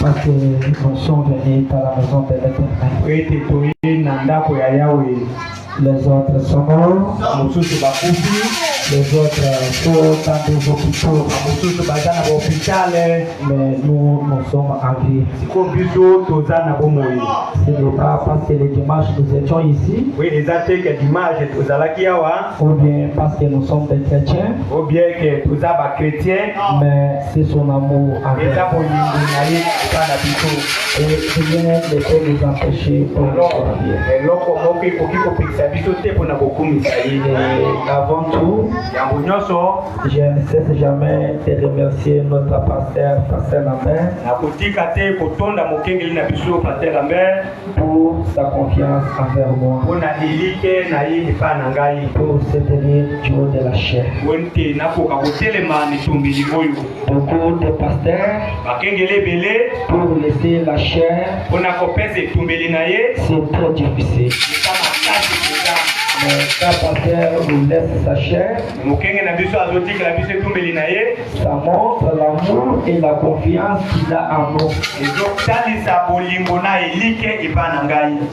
Parce que nous sommes venus à la maison de l'Éternel. Les autres sont morts. Les autres sont dans des hôpitaux. Mais nous sommes en vie. Ce n'est pas parce que les dimanches nous étions ici. Ou bien parce que nous sommes des chrétiens. Mais c'est son amour envers nous. Et rien ne peut nous empêcher pour nous servir. Et avant tout, je ne cesse jamais de remercier notre pasteur Lambert, pour sa confiance envers moi, pour soutenir du haut de la chair. Beaucoup de pasteurs, pour laisser la chair, c'est trop difficile. Mais quand pasteur nous laisse sa chair, ça montre l'amour et la confiance qu'il a en nous.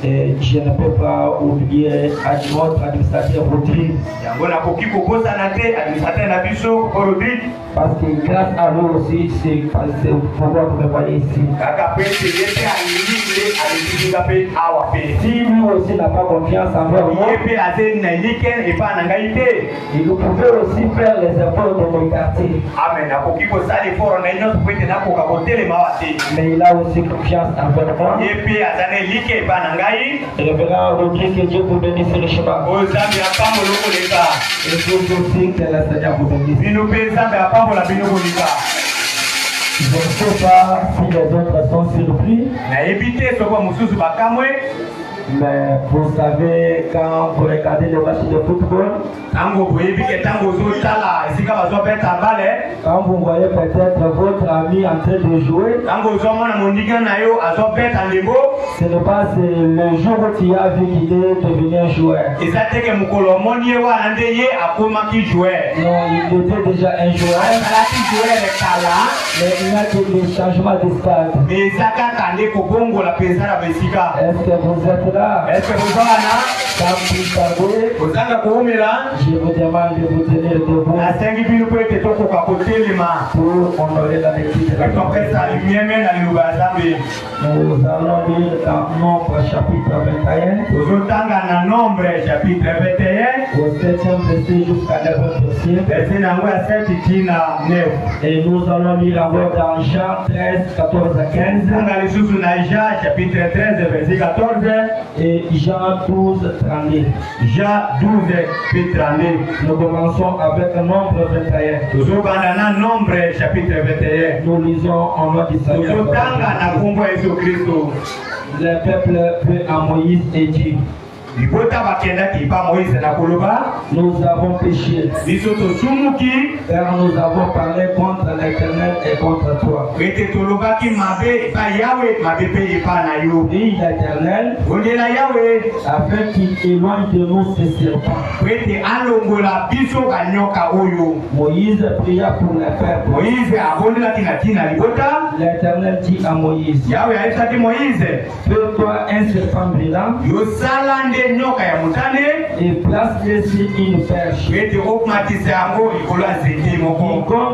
Et je ne peux pas oublier notre administrateur Rodrigue. Parce que grâce à nous aussi, c'est pouvoir me voyez ici. Si lui aussi n'a pas confiance envers moi, il nous pouvait aussi faire les efforts de nos quartiers. Mais il a aussi confiance envers moi. Révérend Rodrigue, que Dieu vous bénisse richement. Et vous aussi, que le Seigneur vous bénisse. Je ne sais pas si les autres sont surpris. Mais vous savez, quand vous regardez les matchs de football, quand vous voyez peut-être votre ami en train de jouer, ce n'est pas le jour où tu as vu qu'il est devenu un joueur. Non, il était déjà un joueur. Mais il y a que des changements de stade. Est-ce que vous êtes là? Est-ce que vous êtes là? Je vous demande de vous tenir debout pour honorer la lecture de la parole. Nous allons lire dans Nombre chapitre 21 au 7e verset jusqu'à 9e verset. Et nous allons lire encore dans Jean 13, 14 à 15. Chapitre 13, verset 14. Et Jean 12, 32. Jean 12, 32. Nous commençons avec le Nombre 21. Nombre chapitre 21. Nous lisons en nom du Seigneur. Le peuple veut à Moïse et dit: nous avons péché, car nous avons parlé contre l'Éternel et contre toi. Dit l'Éternel, afin qu'il éloigne de nous ces serpents. Moïse pria pour le peuple. L'Éternel dit à Moïse: fais-toi un serpent brillant et place-le sur une perche. Quiconque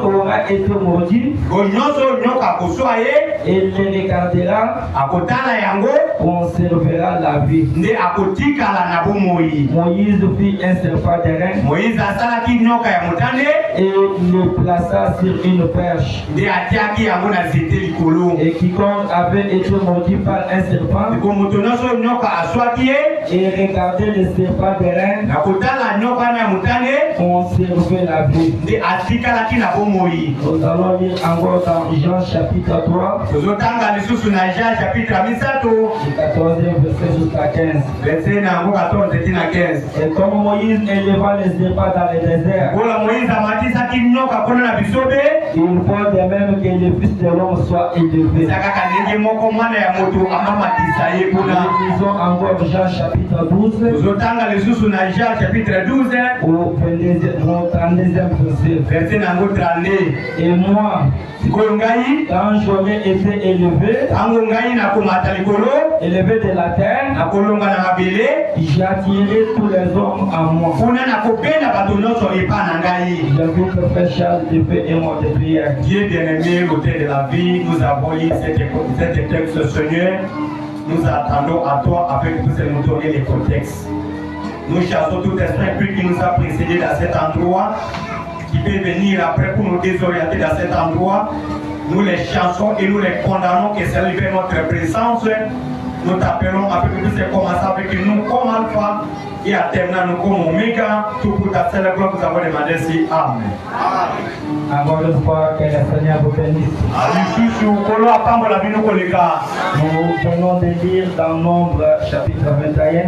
aura été maudit et le regardera conservera la vie. Moïse fit un serpent d'airain et le plaça sur une perche. Et quiconque avait été maudit par un serpent et regardait le serpent d'airain conservait la vie. Nous allons lire encore dans Jean chapitre 3 du 14e verset jusqu'à 15. Et comme Moïse éleva les serpents dans le désert, il faut de même que le Fils de l'homme soit élevé. Nous lisons encore Jean chapitre 12 au mon 32e verset. Et moi, quand j'aurai été élevé de la terre, j'attirerai tous les hommes à moi. J'invite le frère Charles de faire un mot de prière. Dieu bien-aimé, l'auteur de la vie, nous avons lu cet texte, Seigneur. Nous attendons à toi afin que tu puisses nous donner les contextes. Nous chassons tout esprit qui nous a précédés dans cet endroit, qui peut venir après pour nous désorienter dans cet endroit. Nous les chassons et nous les condamnons que c'est libéré notre présence. Nous t'appelons afin que tu puisses commencer avec nous comme alpha et à terminer nous comme oméga. Tout pour ta seule gloire, nous avons demandé si Amen. Encore une fois, que le Seigneur vous bénisse. Nous venons de lire dans Nombre chapitre 21.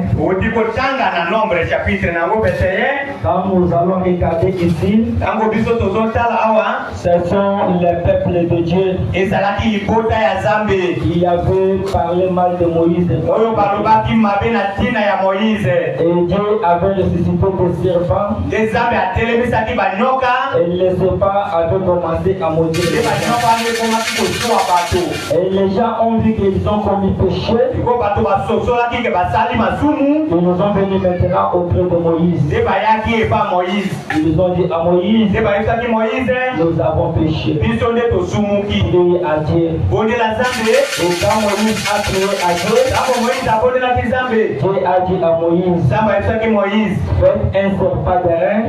Quand nous allons regarder ici, ce sont les peuples de Dieu qui avaient parlé mal de Moïse. Et Dieu avait ressuscité des serpents. Et les serpents avaient commencé à maudire. Et les gens ont vu qu'ils ont commis péché. Ils nous ont venus maintenant auprès de Moïse. Ils ont dit à Moïse, nous avons péché. Priez à Dieu. Et quand Moïse a prié à Dieu, Dieu a dit à Moïse, faites un serpent d'airain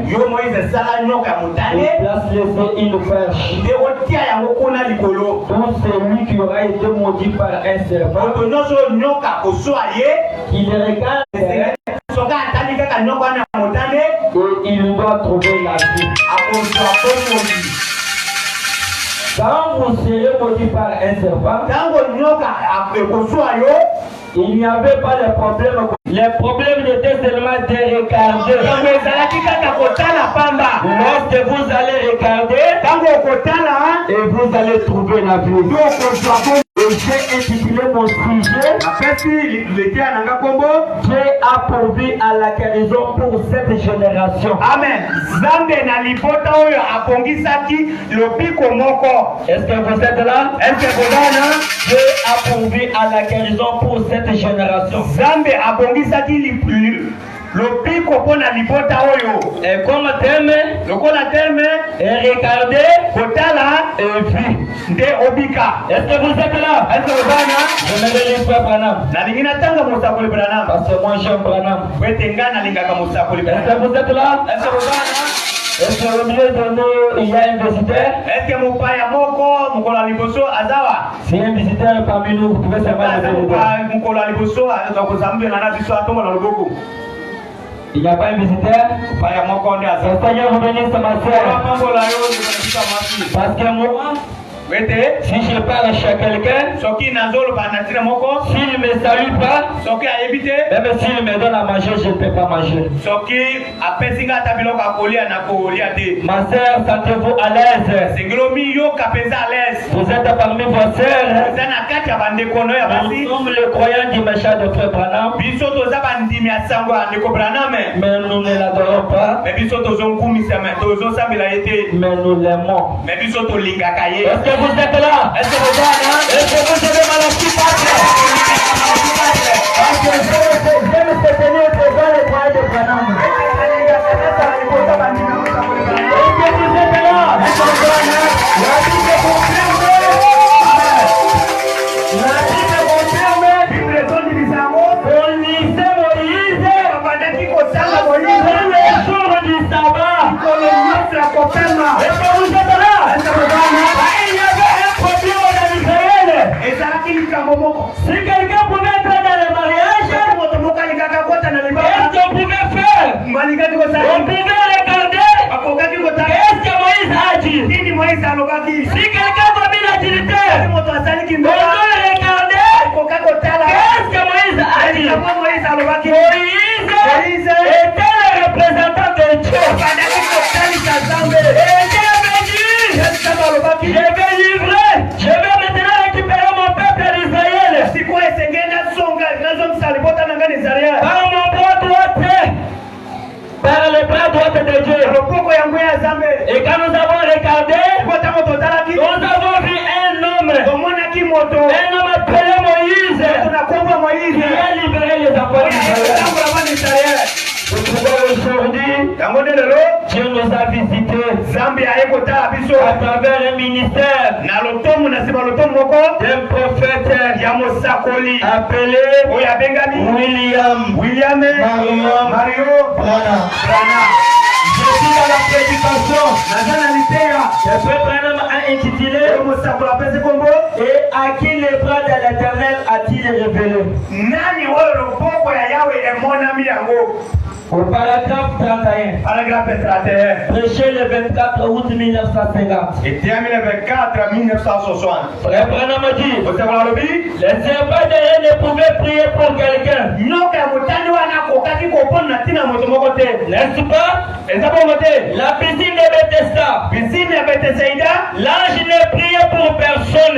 et place-les sur une perche. Tout celui qui aura été maudit par un serpent, qu'il regarde et il doit trouver la vie. Quand vous serez maudit par un serpent, il n'y avait pas de problème. Les problèmes étaient seulement de regarder. Lorsque vous allez regarder, et vous allez trouver la vie. Et j'ai intitulé mon sujet, Dieu a pourvu à la guérison pour cette génération. Amen. Est-ce que vous êtes là? Est-ce que vous êtes là? Dieu a pourvu à la guérison pour cette génération. Et comme terme, et regardez, et vue. Est-ce que vous êtes là? Est-ce que vous êtes là? Je me relève pas Branham. Parce que moi j'aime Branham. Est-ce que vous êtes là? Est-ce que vous êtes là? Est-ce que au milieu de nous, il y a un visiteur? Si un visiteur parmi nous, vous pouvez savoir le il n'y a pas un visiteur? Le Seigneur vous bénisse, ma soeur. Parce que moi, si je parle chez quelqu'un, s'il ne me salue pas, même s'il me donne à manger, je ne peux pas manger. Ma soeur, sentez-vous à l'aise. Vous êtes parmi vos soeurs. Nous sommes les croyants du méchant de Frère Branham. Mais nous ne l'adorons pas. Mais nous l'aimons. Est-ce que vous êtes là? Est-ce que vous êtes là? Est-ce que vous avez mal à ce qui passe? Parce que j'aime se tenir devant les croyants de Branham. Est-ce que vous êtes là? Est-ce que vous êtes là? La Bible confirme. La Bible confirme. On lisait Moïse. Le jour du sabbat. Est-ce que vous êtes là? Est-ce que vous êtes là? Si quelqu'un pouvait entrer dans le mariage, qu'est-ce qu'on pouvait faire? On pouvait regarder. Qu'est-ce que Moïse a dit? Si quelqu'un va bien la dignité, on doit regarder. Qu'est-ce que Moïse a dit? Moïse était le représentant de Dieu. Et Dieu avait dit, je vais livrer, je vais maintenant récupérer mon peuple d'Israël. On a appelé Moïse. Qui a libéré les enfants d'Israël. Aujourd'hui, Dieu nous a visités à travers un ministère d'un prophète appelé William Mario Branham. Je suis dans la prédication. Le frère Branham a intitulé Et à qui les bras de l'Éternel a-t-il révélé? Au paragraphe 31. Prêché le 24 août 1950. Et terminé le 24 1960. Frère Branham a dit les servants de Dieu ne pouvaient prier pour quelqu'un. N'est-ce pas? La piscine de Bethesda. L'ange ne priait pour personne.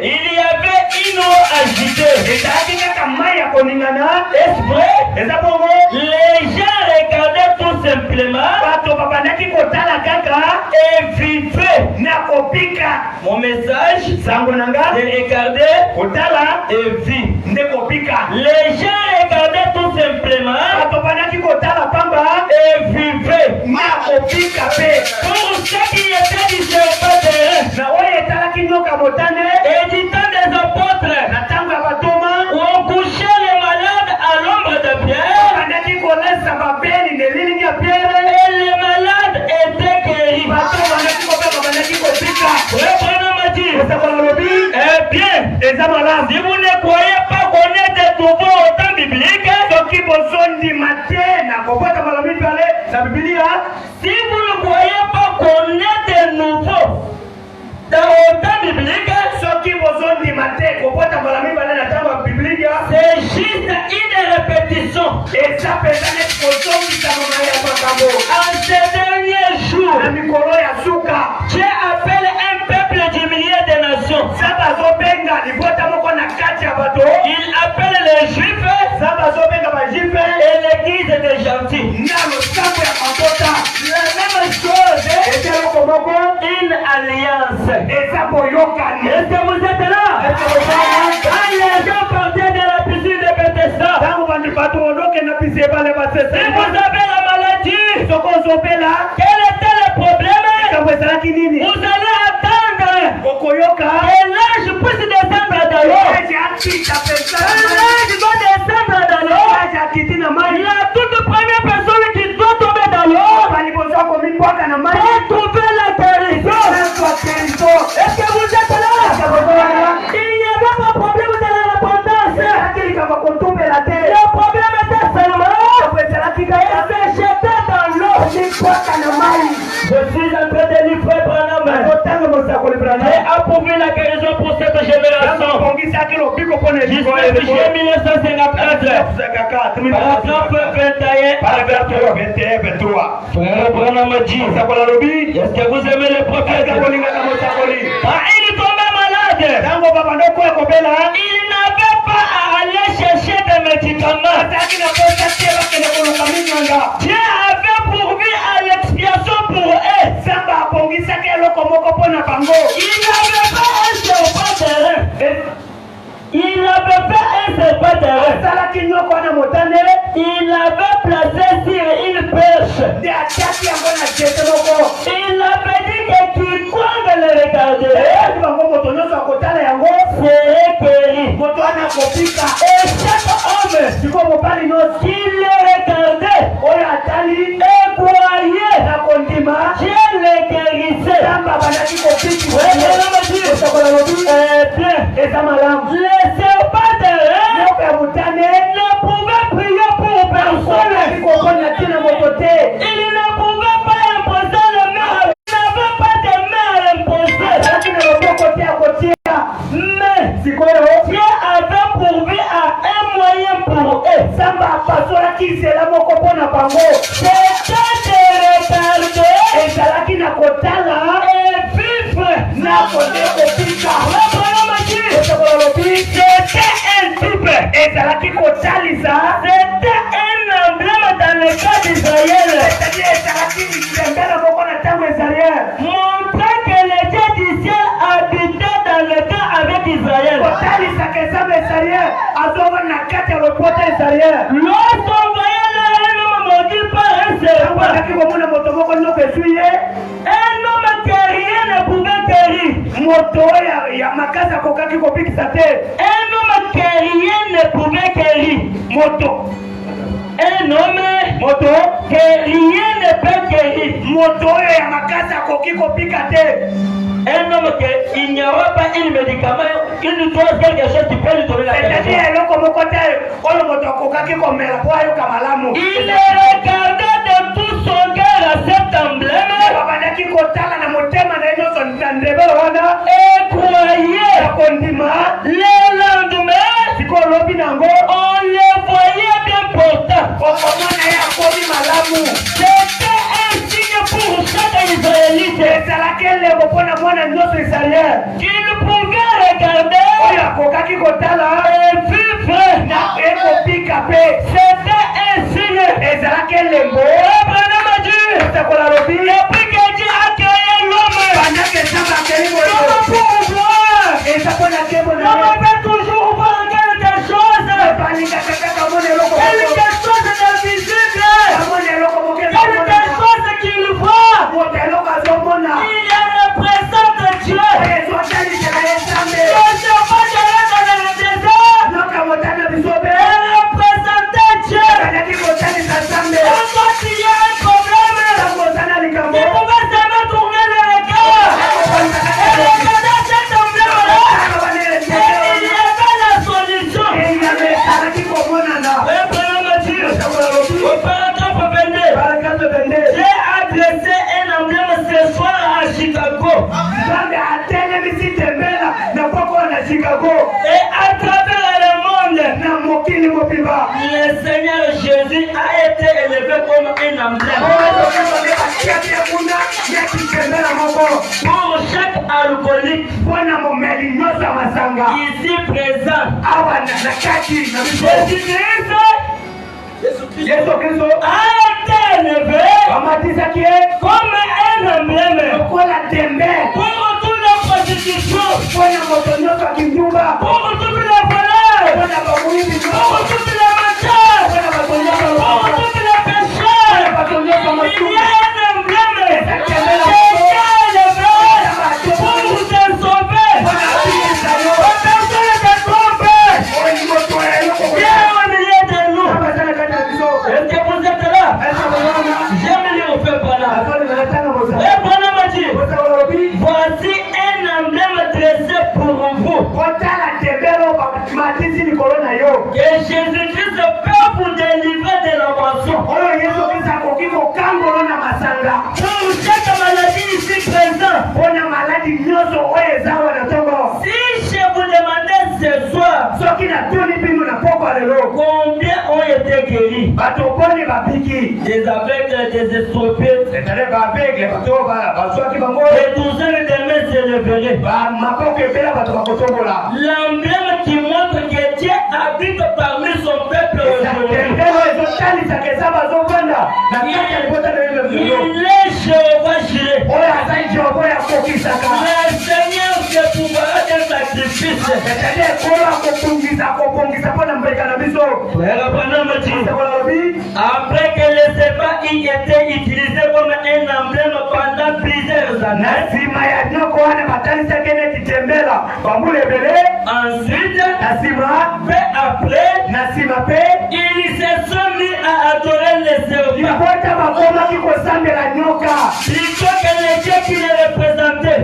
Il y avait une eau agitée. Est-ce vrai? Les gens regardaient tout simplement et vivaient. Mon message, c'est regarder et vivre. Les gens regardaient tout simplement et vivaient. Pour ceux qui étaient du serpent et du temps des apôtres, on couchait les malades à l'ombre de Pierre. Et les malades étaient guéris. Le Branham a dit, eh bien, si vous ne croyez pas qu'on est des nouveaux au temps biblique, si vous ne croyez pas qu'on est des nouveaux dans le temps biblique, c'est juste une répétition. En ces derniers jours, Dieu appelle un peuple du milieu des nations. Il appelle les juifs et l'église des gentils. La même chose, une alliance. Est-ce que vous êtes là? Quand les gens partaient de la piscine de Bethesda, si vous avez la maladie, quel était le problème? Vous allez attendre que l'ange puisse descendre dans l'eau. L'ange doit descendre dans l'eau. La toute première personne qui doit tomber dans l'eau pour trouver la guérison. Est-ce que vous êtes là? Il n'y avait pas de problème de l'abondance. Le problème était seulement et se jeter dans l'eau. Je suis en train de livrer Branham. J'ai approuvé la guérison pour cette génération. Jusqu'à 1954. Paragraphe 21. Frère Branham a dit, est-ce que vous aimez les prophètes? Quand il tombait malade, il n'avait pas à aller chercher des médicaments. Dieu avait pourvu à l'expiation pour eux. Il n'avait pas un serpent terrestre. Il avait placé sur une perche. Il avait dit que quiconque le regardait serait guéri. Et chaque homme qui le regardait et croyait, Dieu le guérissait. Les serpents terrestres ne pouvaient prier pour personne. Il ne pouvait pas imposer le maire. Il n'avait pas de maire à imposer. Mais Dieu avait pourvu à un moyen pour eux. C'était de regarder et vivre. azova na kati ya lopoto Israël. Lorsqu'on voyait un homme maudit par un serpent, Un homme que rien ne pouvait guérir, un homme que rien ne pouvait guérir, un homme que rien ne peut guérir, un homme qu'il n'y aura pas un médicament, une chose, quelque chose qui peut lui donner la guérison. Il regardait de tout son cœur à cet emblème et croyait. Le lendemain, on le voyait bien portant. C'était un signe pour chaque Israélite qu'il pouvait regarder et vivre. C'était un signe. Abraham a dit, depuis que Dieu a créé l'homme, l'homme pour voir, l'homme peut toujours voir quelque chose d'invisible, quelque chose qu'il voit. Il représente Dieu. Et à travers le monde, le Seigneur Jésus a été élevé comme un emblème pour chaque alcoolique ici présent. Jésus-Christ a été élevé comme un emblème pour toute la prostitution, pour toutes les voleurs, pour toutes les menteurs, pour toutes les pécheurs. Il y a un emblème qui est élevé pour nous sauver. Personne ne se trompe. Viens au milieu de nous. Est-ce que vous êtes là? J'aime lire au fait par là. Et Branham m'a dit, voici un emblème dressé pour vous. Que Jésus-Christ peut vous délivrer de la moisson. Pour chaque maladie ici présente. Si je vous demandais ce soir, combien ont été guéris? Des aveugles, des estropiés, des douzaines de mains s'éleveraient. L'emblème qui montre que Dieu habite parmi son peuple aujourd'hui. Il est Jéhovah Jireh. Le Seigneur se pouvoir d'un sacrifice. Après que le sabbat ait été utilisé comme un emblème pendant plusieurs années, ensuite, peu après, ils se sont mis à adorer les serpents plutôt que les dieux qui les représentaient.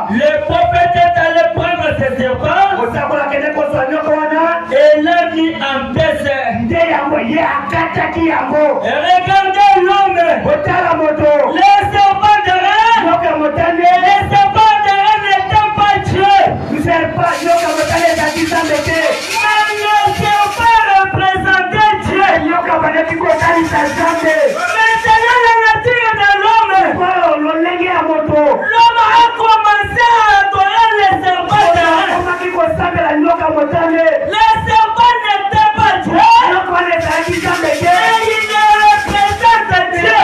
Le prophète est allé prendre ces serpents et l'a mis en paix. Regardez l'homme, les serpents de reine, les serpents de reine n'étaient pas Dieu. Mais le serpent représentait Dieu. Maintenant la nature de l'homme, l'homme a commencé à adorer les serpents de reine. Les serpents n'étaient pas Dieu. Et ils ne représentent Dieu.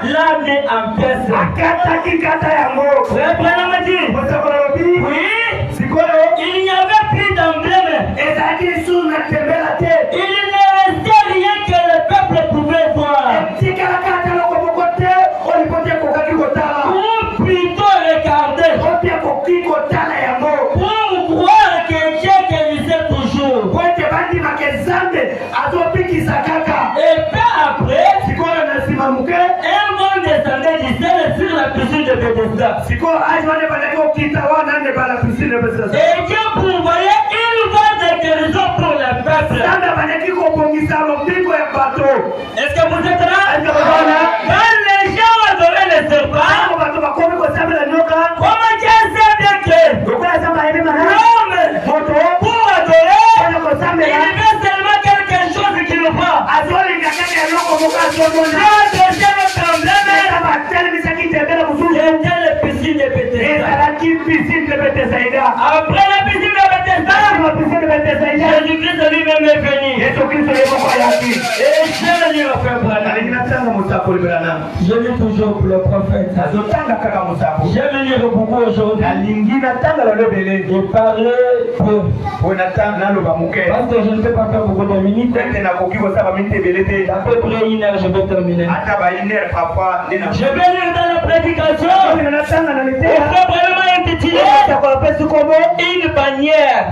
l'a mis en pièces. akataki kata yango. Frère Branham a dit, Mosako lobi. oui, Sikoyo. il n'y avait plus d'emblème. Ezalaki sur na tembela te. Il ne restait rien que le peuple pouvait voir. Tikala kata loko moko te. Olipote kokaki kotala. Ou plutôt regarder. Ote koki kotala yango. Pour croire que Dieu guérissait toujours. Kwete bandi makezambe. Azopikisa kaka. Et peu après, Sikoyo na sima muke. un vent descendait du ciel sur la piscine de Bethesda. Sikoyo ajwane bandaki okita wana ne bala piscine Bethesda. Et Dieu pourvoyait une vague de guérison pour le peuple. Sanda bandaki kobongisa lobiko ya bato. Est-ce que vous êtes là? Est-ce que vous êtes là? Quand les gens adoraient les serpents, Ako bato bakomi kosambela nyoka. comment Dieu sait bien que Lokola samba yebi mana. l'homme, Moto. pour adorer, Wana il kosambela. veut seulement quelque chose qui le voit. Azolinga kaka eloko moko azomona. Le deuxième problème, Eza batelemisaki tembela mosusu. c'était le piscine de Bethesda. Ezalaki piscine de Bethesda. Après la piscine de Bethesda, Ma piscine de Bethesda. Jésus-Christ lui-même est venu. Yesu Kristo ye moko ayaki. Et j'ai lu au frère Branham. Alingi natanga mosako libelana. Je lis toujours pour le prophète. Azotanga kaka mosako. J'aime lire beaucoup aujourd'hui. Alingi natanga lelo ebele. Et parler peu. Po natanga naloba moke. Parce que je ne peux pas faire beaucoup de minutes. Tete nakoki kosala minute ebele te. À peu près 1 heure, je vais terminer. Ata ba une heure parfois nde na. Je vais lire dans la prédication. Oyo natanga na Et liteya. frère Branham a intitulé Mosako apesi kombo. Une bannière.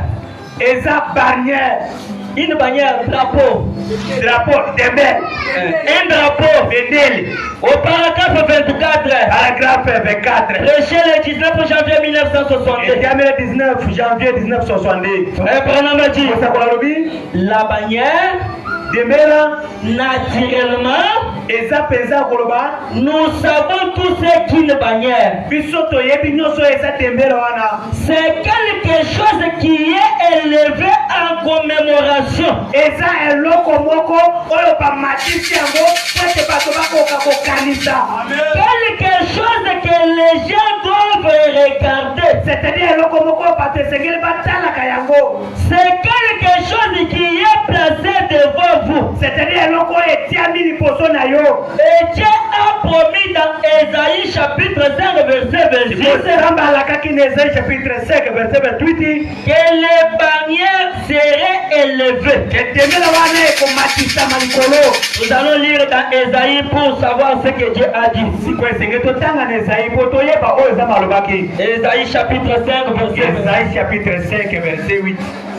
Eza barrière. Une bannière, drapeau. Drapeau dembele. Un drapeau. Bendeli. Au paragraphe 24. Paragraphe 24. Prêché le 19 janvier 1962. Etiamela 19 janvier 1962. Frère Branham a dit, Mosako lobi. la bannière, Dembela. naturellement, Eza penza koloba. nous savons tous ce qu'une bannière. Biso toyebi nyonso eza dembela wana. C'est quelque chose qui est élevé en commémoration. Eza eloko moko oyo bamatisi yango po ete bato bakoka kokanisa. Quelque chose que les gens doivent regarder. C'est-à-dire eloko moko oyo bato esengeli batalaka yango. C'est quelque chose qui est placé devant vous. C'est-à-dire eloko oyo etiami liboso na yo. Et Dieu a promis dans Ésaïe chapitre 5 verset 26 Kosera alakaki na Esaïe chapitre 5 verset 28 que les bannières seraient élevées. edembela wana ekomatisama likolo. Nous allons lire dans Ésaïe pour savoir ce que Dieu a dit. sikoyo esenge totanga na Esaïe po toyeba oyo eza malobaki. Ésaïe chapitre 5 verset 26. Esaïe chapitre 5 verset 8.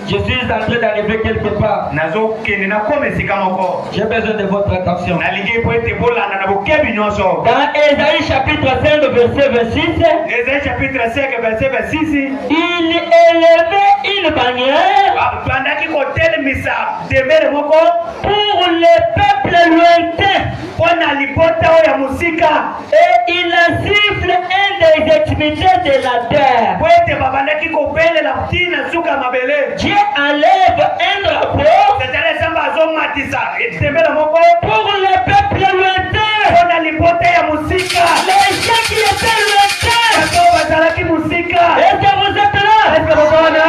Je suis en train d'arriver quelque part. nazokende nakoma esika moko. J'ai besoin de votre attention. nalingi po ete bolanda na bokebi nyonso. Dans Ésaïe chapitre 5 verset 26, Esaïe chapitre 5 verset 26 il élevait une bannière bandaki kotelemisa dembele moko pour les peuples lointains. mpo na libota oyo ya mosika. Et il siffle un des extrémités de la terre. po ete babandaki kobelela ntina suka ya mabele. Dieu enlève un drapeau tetele samba azomatisa dembele moko pour les peuples lointains. mpo na libota ya mosika. Les gens qui étaient lointains. bato bazalaki mosika. Est-ce que vous êtes là? eske bokoona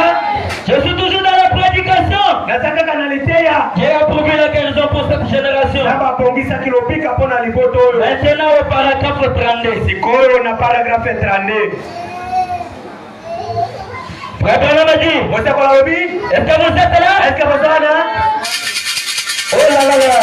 Je suis toujours dans la prédication. naza kaka na liteya. Dieu a prouvé la guérison pour cette génération. na babongisaki lobika mpo na libota oyo. Maintenant au paragraphe 32. sikoyo na paragrafe 32 Frère Branham a dit, mosakola lobi. est-ce que vous êtes là? eske bokoona. Oh là là là.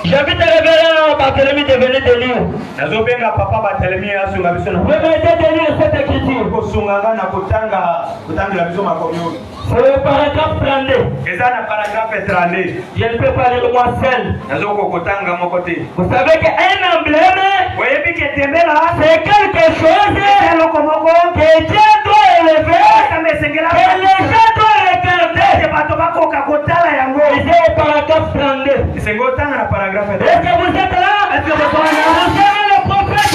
J'invite le révérend Barthélemy de venir de lire. nazobenga papa batelemi asunga biso na Vous m'aidez de lire cette écriture. kosunganga na kotangela biso makomi oyo. C'est le paragraphe 32. eza na paragrafe 32 Je ne peux pas lire moi seul. nazokokotanga moko te. Vous savez qu'un emblème, oyebi ke dembela c'est quelque chose eloko moko que Dieu doit élever, kama esengela que les gens doivent regarder. ete bato bakoka kotala yango. Et c'est le paragraphe 32. esengi otanga na paragrafe Est-ce que vous êtes là? Est-ce que vous êtes là? Vous savez le prophète?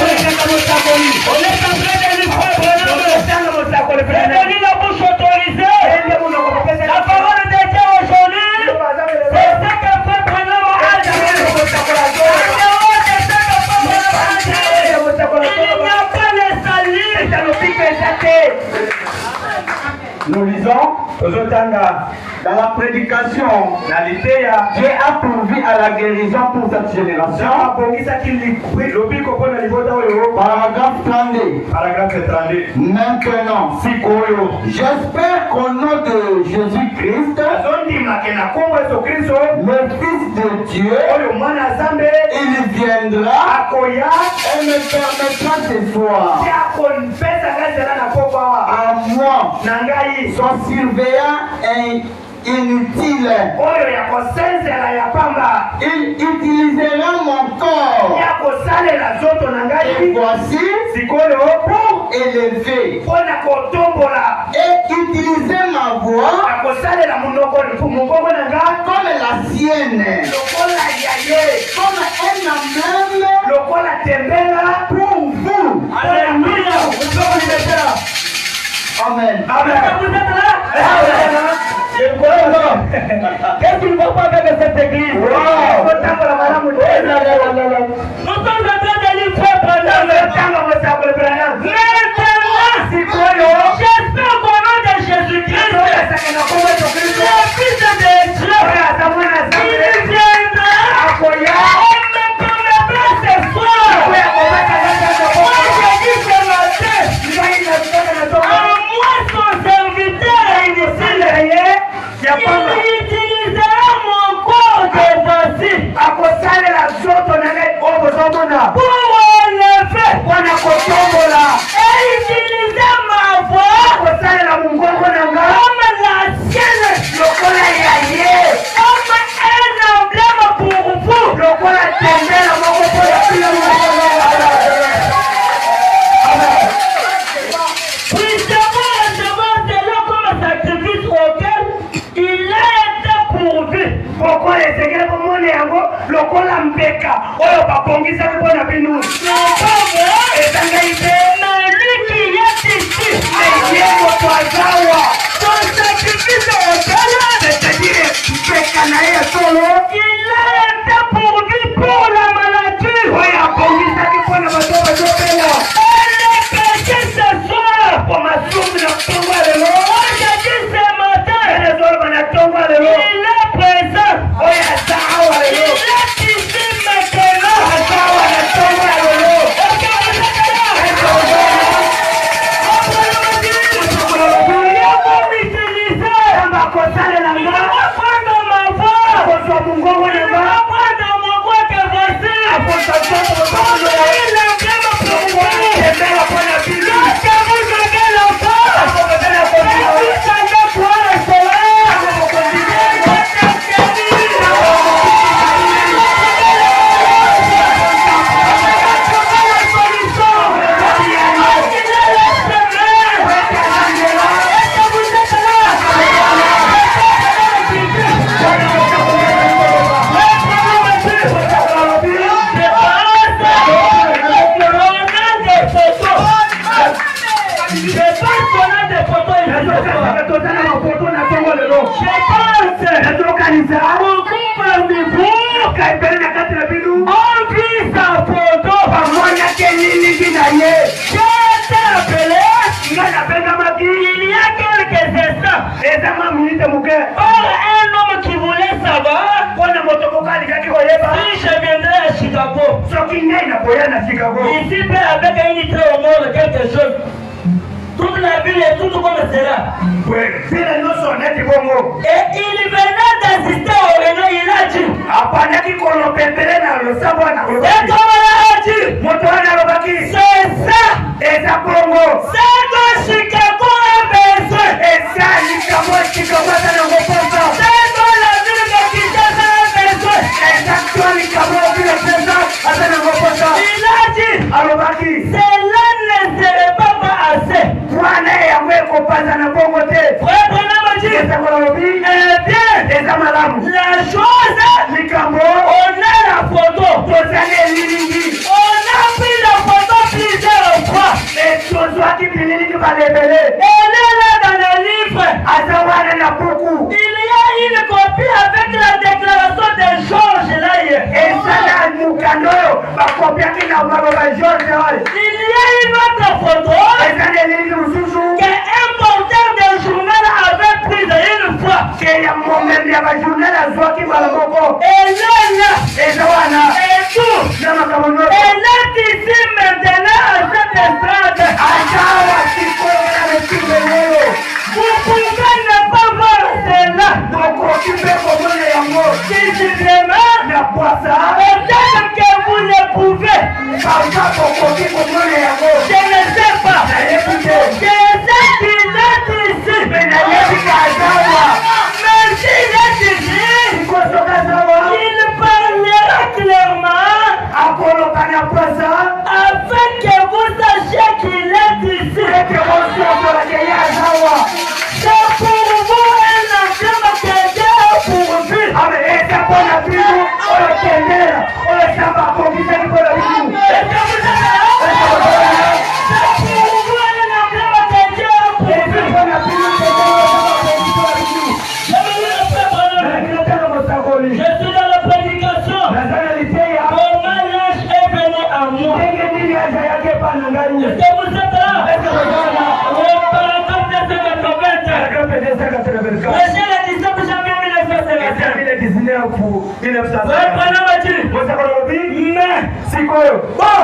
On est en train de lui faire Branham. C'est venu la bouche autorisée. La parole de Dieu aujourd'hui, c'est ce que fait Branham a dit. Il n'y a pas de salut. Nous lisons tozotanga Dans la prédication, Dieu a pourvu à la guérison pour cette génération. Paragraphe 32. Maintenant, j'espère qu'au nom de Jésus-Christ, le Fils de Dieu, il viendra et me permettra ce soir à moi, son surveillant inutile. Il utilisera mon corps. Et voici pour élever et utiliser ma voix comme la sienne, comme un emblème pour vous. Alléluia. Amen. Qu'est-ce qu'il ne va pas avec cette église? Nous sommes en train de lui faire prendre j'espère qu'au nom de Jésus-Christ, le Fils de Dieu, il viendra et me permettra ce soir. Moi, je dis ce matin, à moi son serviteur inutile, il utilisera mon corps de voici pour enlever et utiliser ma voix comme la sienne, comme un emblème pour vous. Puissamment recevoir cela comme sacrifice auquel il a été pourvu. Pourquoi les secrets pour mon yango lokola mbeka oyo babongisa mpona bino Mais lui qui est ici, moto azawa son sacrifice auquel c'est-à-dire mbeka na ye solo il a été pourvu pour la maladie. oyo abongisaki mpona bato bazopela Et le péché ce soir, po masumu na tongo lelo aujourd'hui ce matin, ezoloba na tongo lelo il est présent. oyo aza awa Il lelo est ici maintenant. aza awa na tongo ya lelo Il va prendre ma voix. mungongo Il na va prendre mon voix que voici. Il est vraiment pour vous. Lorsque vous avez l'enfant, vous savez quoi cela. Il y a quelques instants, or un homme qui voulait savoir si je viendrais à Chicago, ici peut avec un litre au monde quelque chose. Toute la ville est toute comme cela. Et il venait d'assister au réunion, il a dit, et comme il a dit, c'est ça, c'est que Chicago a besoin, c'est que la ville de Kinshasa a besoin. Il a dit, cela ne serait pas assez. Frère Branham dit, eh bien, la chose, on a la photo. On a pris la photo plusieurs fois. Elle est là dans le livre. Il y a une copie avec la déclaration de Georges là hier. Il y a une autre photo qu'un porteur de journal avait prise une fois. que ya momembi ya bajournal azwaki mbala moko Et là, eza wana et tout. na makambo nyonso Elle est ici maintenant à cette estrade. azawa sikoyo na metimbe lelo Vous pouvez ne pas voir cela. okoki mpe komona yango Visiblement, na pwasa peut-être que vous le pouvez. kaka okoki komona yango Je ne sais pas. nayebi te Je sais qu'il est ici. mpe nayebi ka azawa Mais s'il est ici, sikosoka azawa il parlera clairement akoloka na pwasa afin que vous sachiez qu'il est ici. ete mososolake ye azawa C'est pour vous un emblème que Dieu a pourvu. ame eza mpona bino oyo kendela oyo samba akokisaki mpona bino Est-ce que vous êtes là? C'est pour vous un emblème que Dieu a eza pourvu. mpona bino kendela oyo samba akokisi mpona bino Je vais vous le faire pardonner. nakinotala mosakoli Je suis dans la prédication. naza na liteya Comment l'ange est venu à moi. ndenge nini azalaki epa na ngai Est-ce que vous êtes là? ese kozala Au paragraphe 280. paragrafe edesakaterebelka Verset le 17 janvier 1955. Ouais, prenez ma Dieu. mosakoli olobi Mais, sikoyo bon,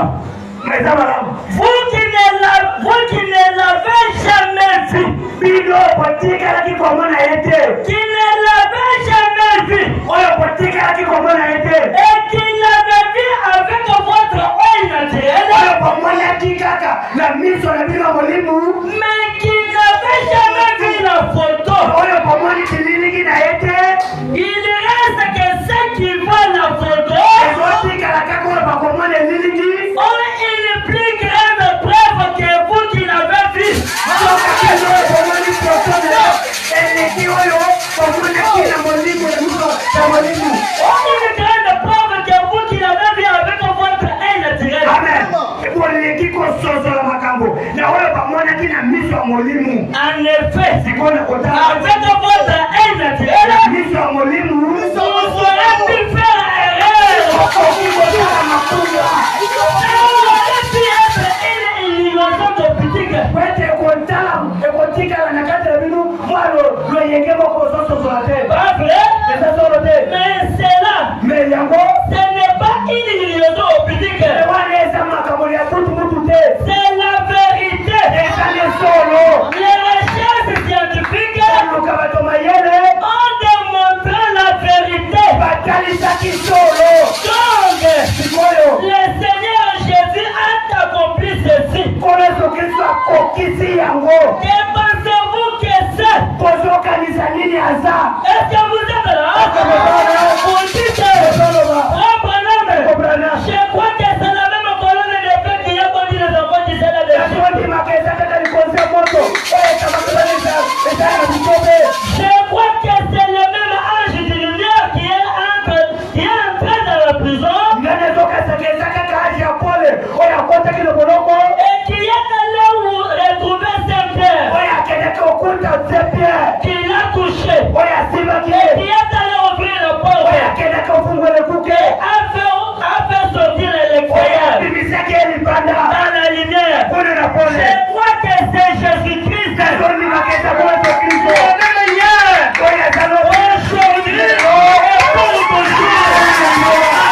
eza malamu vous qui ne l'avez jamais vu, bino botikalaki komona ye te qui ne l'avez jamais vu, oyo botikalaki komona ye te et qui l'avez vu avec votre œil naturel, oyo bomonaki kaka na miso na bino ya molimo mais qui n'avait jamais vu la photo. oyo bomoni kiliniki na ye te Il reste que ceux qui voient la photo ezotikala kaka oyo bakomona eliniki ont une plus grande preuve que vous qui l'avez vu. sokakeno oyo bomoni poto na yo eleki oyo bomonaki na molimo ya miso ya molimo Une grande preuve que vous qui l'avez vu avec votre œil naturel. amen boleki kososola makambo na oyo bamonaki na miso ya molimo En effet, sikoyo na kotala avec votre œil naturel, miso ya molimo vous aurez pu faire erreur. okoki kotala makuya Vous aurez pu être une illusion de boutique. kwete ekotala ekotikala na kati ya bino mwalo loyenge moko ozososola te Pas vrai? eza solo te Mais cela, me yango ce n'est pas une illusion optique. wana eza makambo ya mutu te C'est la vérité. eza ne solo Les recherches scientifiques oluka bato mayele ont démontré la vérité. batalisaki solo Donc, sikoyo le Seigneur Jésus a accompli ceci. nkolo yesu kristo akokisi yango Que pensez-vous que c'est? kozokanisa nini aza Est-ce que vous êtes là? Vous dites, reprenons. kobrana Je crois que c'est la même colonne de feu qui a conduit les enfants d'Israël de Dieu. ondimaka eza kaka likonzi ya moto oyo etabakolana eza na bitobe Je crois que c'est le même ange de lumière qui est entré dans la prison ngane ezokasaka eza kaka aji ya pole oyo akotaki na boloko et qui est allé où retrouver Saint-Pierre, oyo akendaki okuta se pierre qui l'a touché, oyo asimaki et qui ye est allé ouvrir la porte, oyo akendaki ofungwela ekuke a fait sortir oyo l'extérieur abimisaki ye libanda dans la lumière. kuna na pole Je crois que c'est Jésus-Christ. ezondimaka eza moto kristo Le même hier, oyo aza aujourd'hui, et pour toujours.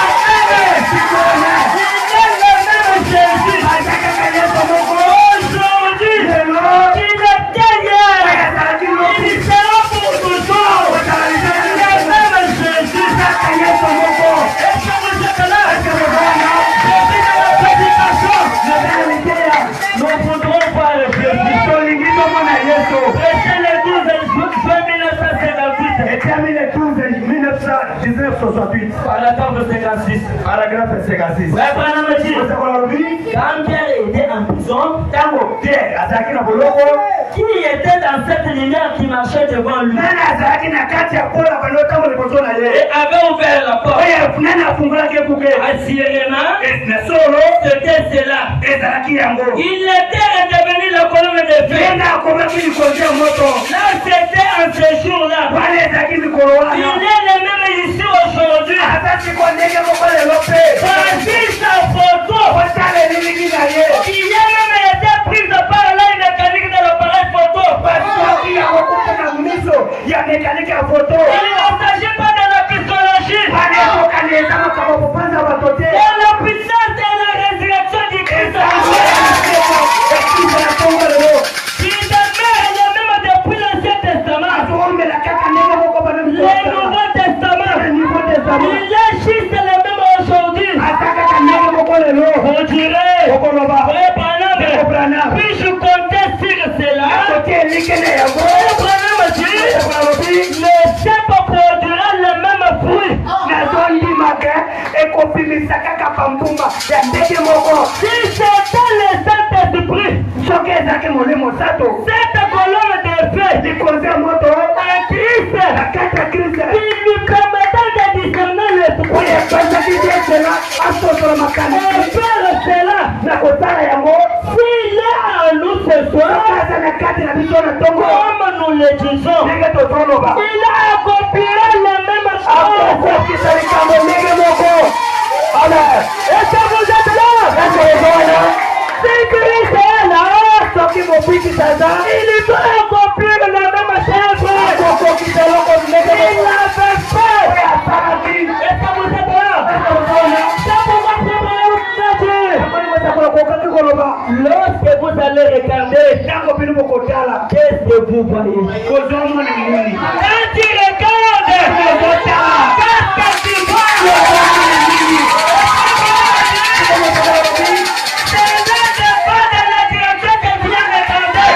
Jésus, aza kaka yesu moko aujourd'hui, lelo il était hier, oyo azalaki il lobi sera pour toujours. ozala Le lisaka même Jésus. kaka yesu moko Est-ce que vous êtes là? ese kozala Je suis dans la prédication. naza na liteya Nous ne voudrons pas réfléchir. tolingi tomona yesu Prêchez le 12 juin 1958. etiami le 1968 Paragraphe 56. paragraphe 56 Ouais, Branham dit, osakola lobi quand Pierre était en prison, ntango pierre azalaki na boloko qui était dans cette lumière qui marchait devant lui nani azalaki na kati ya pola bando ntango liboso na et ye avait ouvert la porte? oyo nani afungolaki ekuke Assurément, na solo c'était cela. ezalaki yango Il était redevenu la colonne de feu. ye nde akomaki likonzi ya moto Là, c'était en ce jour-là. wana ezalaki mikolo Il wana est le même ici aujourd'hui. aza siko ndenge moko lelo mpe Voici sa photo. otala elingi na ye Il a même été prise par la mécanique de l'appareil photo. basoki yango kuta na miso ya mekanike la puissance et la résurrection du Christ. Il demeure le même depuis l'Ancien Testament. Le Nouveau Testament. Il est juste le même aujourd'hui. On dirait, puis-je compter sur cela? Branham dit, le cèpe produira le même fruit. Si c'était le Saint-Esprit, cette colonne de feu à Christ, qui lui permettait de discerner l'esprit, et faire cela, s'il est en nous ce soir, comme nous le disons, il accomplira la même chose. Est-ce que vous êtes là? Si Christ est là, il doit accomplir la même chose. Il l'avait fait. Est-ce que vous êtes là? C'est pourquoi lorsque vous allez regarder, qu'est-ce que vous voyez? Quand tu regardes, qu'est-ce que tu vois? C'est là de pas de la direction que tu viens regarder.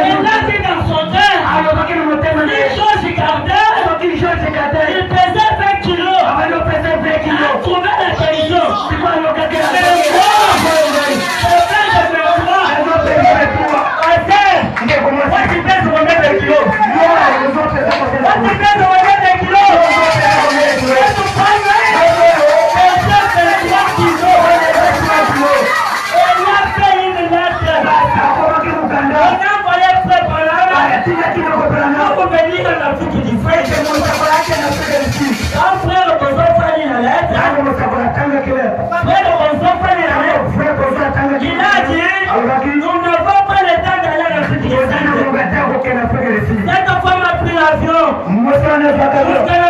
Et là, c'est dans son cœur. venir en Afrique du Sud. Un frère de Zofani la lettre. Frère de Zofani la lettre. Il a dit, nous n'avons pas le temps d'aller en Afrique du Sud. Cette femme a pris l'avion. Jusqu'en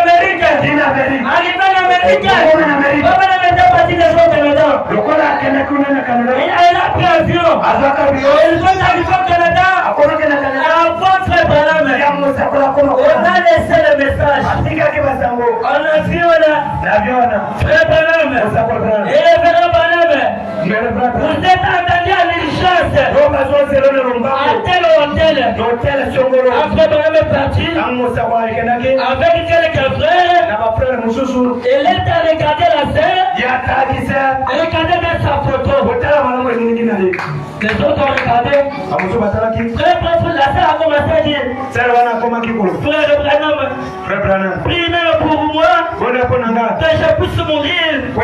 Amérique. Arrivé en Amérique. Comment elle était partie des autres Canada? Elle a pris l'avion. Elle sont arrivés au Canada. Avant Frère Branham. On a laissé le message. On a vu Frère Branham. Et le Frère Branham. Vous êtes entendu à l'urgence. À tel hôtel. Après Branham est parti. Avec quelques frères. Elle est à regarder la scène. Regardez bien sa photo. Les autres ont regardé. Frère Branham, la scène a commencé à dire. Frère Branham, prie même pour moi. Que je puisse mourir. Je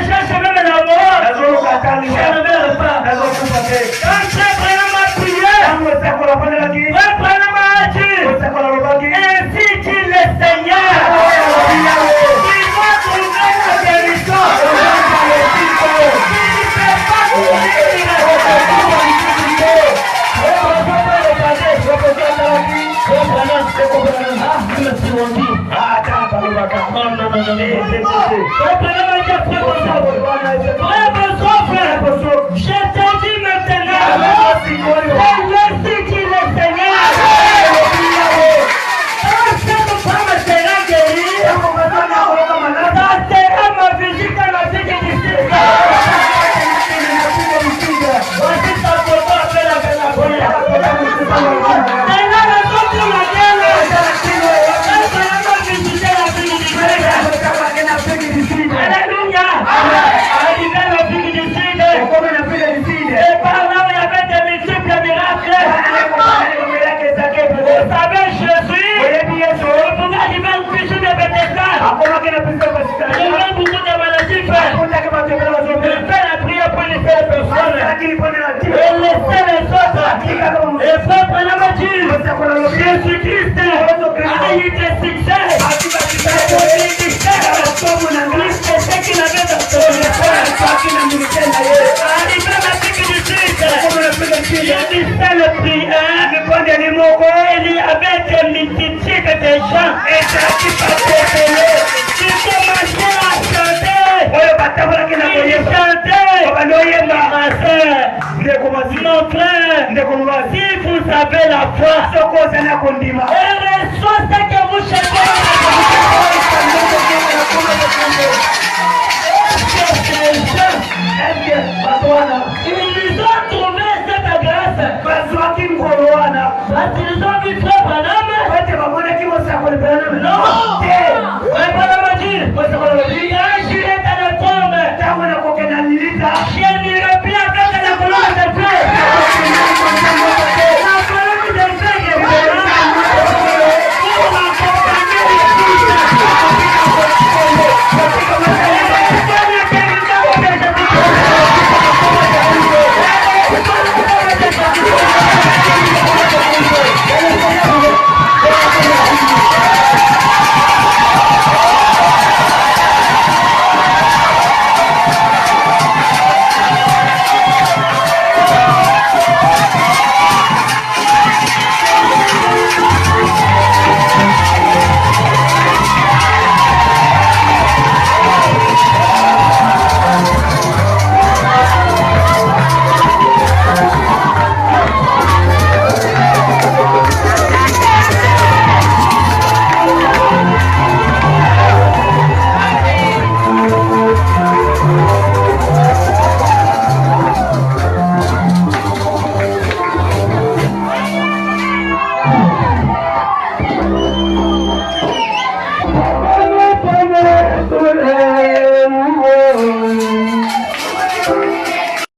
cherche même la mort. Je ne meurs pas. Quand Frère Branham a prié, Frère Branham a dit, ainsi dit le Seigneur, il va trouver la guérison. Il ne peut pas mourir. Je te dis maintenant, c'est le Seigneur. Quand cette femme sera guérie, ça sera ma visite à l'Afrique du Sud. Voici sa photo après la première. C'est la raison pour laquelle alléluia. Arrivé à l'Afrique du Sud. Et par là, il y avait des multiples miracles. Vous savez, Jésus, il pouvait arriver au fils de Bethesda. Il y avait beaucoup de maladies. Il fait la prière pour les personnes. Et laisser les autres. Et Frère Branham a dit, Jésus-Christ a eu des succès. C'est qu'il avait dans son arrivé à l'Afrique du Sud, il disait le prière, il y avait des multitudes de gens qui commençaient à chanter. Ils chantaient. Ma soeur, mon frère, si vous avez la foi, et reçoit ce que vous cherchez. Ils ont trouvé cette grâce. Parce qu'ils ont vu Frère